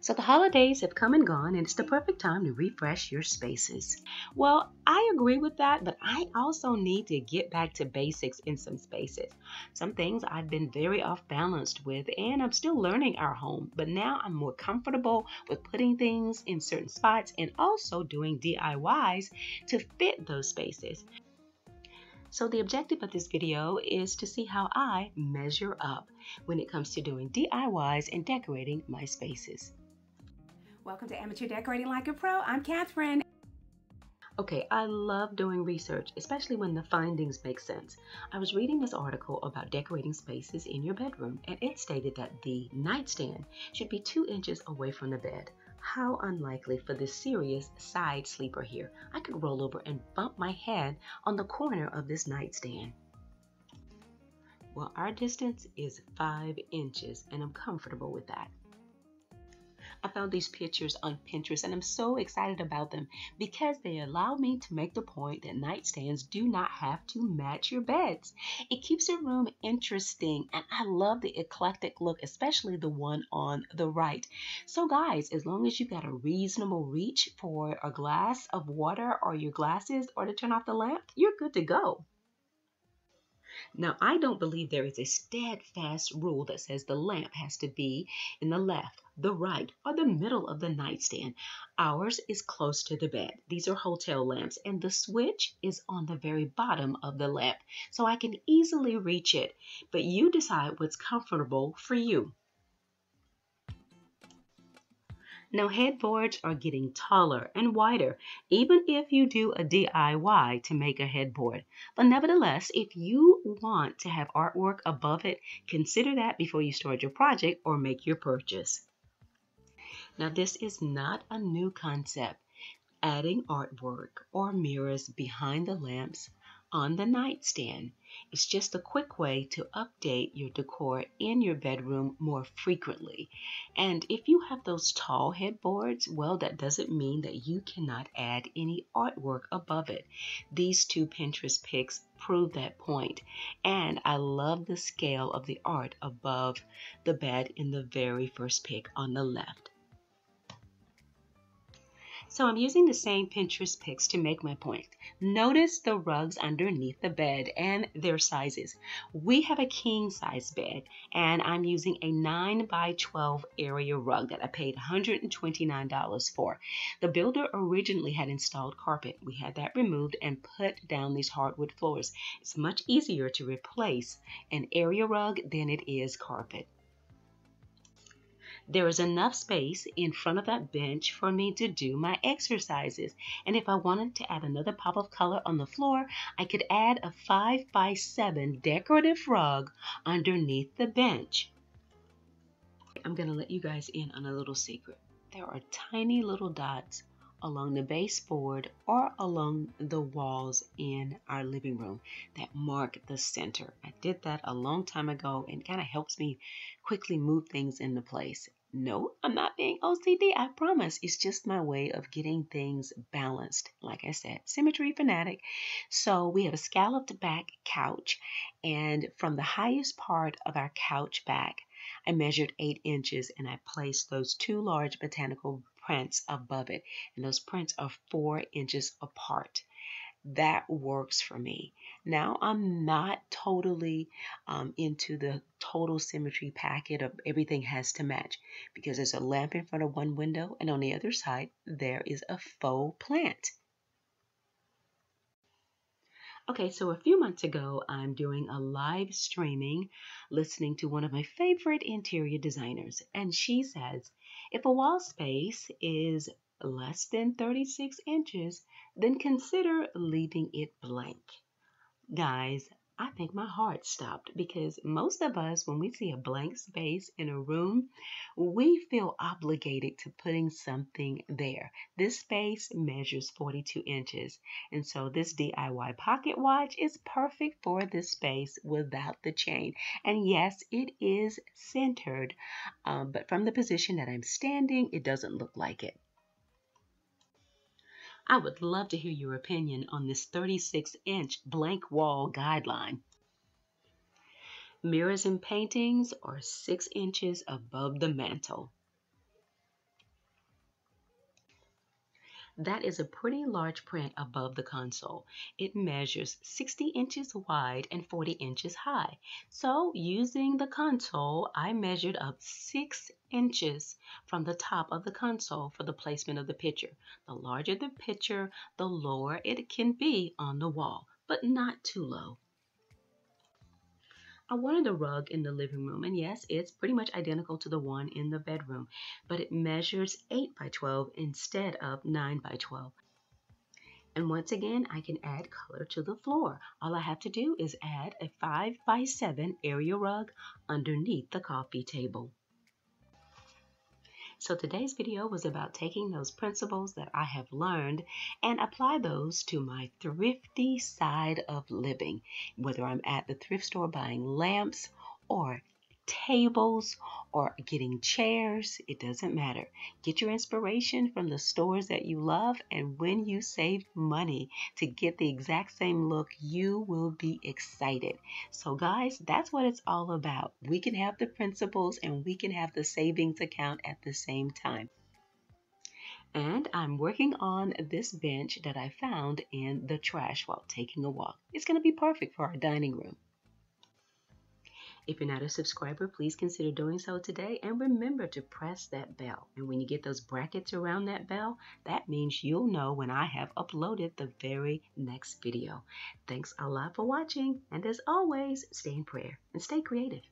So the holidays have come and gone, and it's the perfect time to refresh your spaces. Well, I agree with that, but I also need to get back to basics in some spaces. Some things I've been very off balanced with, and I'm still learning our home, but now I'm more comfortable with putting things in certain spots and also doing DIYs to fit those spaces. So the objective of this video is to see how I measure up when it comes to doing DIYs and decorating my spaces. Welcome to Amateur Decorating Like a Pro. I'm Catherine. Okay, I love doing research, especially when the findings make sense. I was reading this article about decorating spaces in your bedroom, and it stated that the nightstand should be 2 inches away from the bed. How unlikely for this serious side sleeper here. I could roll over and bump my head on the corner of this nightstand. Well, our distance is 5 inches, and I'm comfortable with that. I found these pictures on Pinterest and I'm so excited about them because they allow me to make the point that nightstands do not have to match your beds. It keeps your room interesting, and I love the eclectic look, especially the one on the right. So guys, as long as you've got a reasonable reach for a glass of water or your glasses or to turn off the lamp, you're good to go. Now, I don't believe there is a steadfast rule that says the lamp has to be in the left, the right, or the middle of the nightstand. Ours is close to the bed. These are hotel lamps, and the switch is on the very bottom of the lamp, so I can easily reach it. But you decide what's comfortable for you. Now, headboards are getting taller and wider, even if you do a DIY to make a headboard. But nevertheless, if you want to have artwork above it, consider that before you start your project or make your purchase. Now, this is not a new concept. Adding artwork or mirrors behind the lamps on the nightstand. It's just a quick way to update your decor in your bedroom more frequently. And if you have those tall headboards, well, that doesn't mean that you cannot add any artwork above it. These 2 Pinterest pics prove that point. And I love the scale of the art above the bed in the very first pic on the left. So I'm using the same Pinterest pics to make my point. Notice the rugs underneath the bed and their sizes. We have a king size bed, and I'm using a 9 by 12 area rug that I paid $129 for. The builder originally had installed carpet. We had that removed and put down these hardwood floors. It's much easier to replace an area rug than it is carpet. There is enough space in front of that bench for me to do my exercises. And if I wanted to add another pop of color on the floor, I could add a 5 by 7 decorative rug underneath the bench. I'm going to let you guys in on a little secret. There are tiny little dots along the baseboard or along the walls in our living room that mark the center. I did that a long time ago and kind of helps me quickly move things into place. No, I'm not being OCD, I promise. It's just my way of getting things balanced. Like I said, symmetry fanatic. So we have a scalloped back couch, and from the highest part of our couch back, I measured 8 inches and I placed those 2 large botanical prints above it, and those prints are 4 inches apart. That works for me. Now, I'm not totally into the total symmetry packet of everything has to match, because there's a lamp in front of one window and on the other side there is a faux plant. Okay, so a few months ago, I'm doing a live streaming, listening to one of my favorite interior designers, and she says, if a wall space is less than 36 inches, then consider leaving it blank. Guys, I think my heart stopped, because most of us, when we see a blank space in a room, we feel obligated to putting something there. This space measures 42 inches, and so this DIY pocket watch is perfect for this space without the chain. And yes, it is centered, but from the position that I'm standing, it doesn't look like it. I would love to hear your opinion on this 36-inch blank wall guideline. Mirrors and paintings are 6 inches above the mantel. That is a pretty large print above the console. It measures 60 inches wide and 40 inches high. So using the console, I measured up 6 inches from the top of the console for the placement of the picture. The larger the picture, the lower it can be on the wall, but not too low. I wanted a rug in the living room, and yes, it's pretty much identical to the one in the bedroom, but it measures 8 by 12 instead of 9 by 12. And once again, I can add color to the floor. All I have to do is add a 5 by 7 area rug underneath the coffee table. So today's video was about taking those principles that I have learned and apply those to my thrifty side of living, whether I'm at the thrift store buying lamps or tables or getting chairs. It doesn't matter. Get your inspiration from the stores that you love, and when you save money to get the exact same look, you will be excited. So guys, that's what it's all about. We can have the principles and we can have the savings account at the same time. And I'm working on this bench that I found in the trash while taking a walk. It's going to be perfect for our dining room. If you're not a subscriber, please consider doing so today, and remember to press that bell. And when you get those brackets around that bell, that means you'll know when I have uploaded the very next video. Thanks a lot for watching, and as always, stay in prayer and stay creative.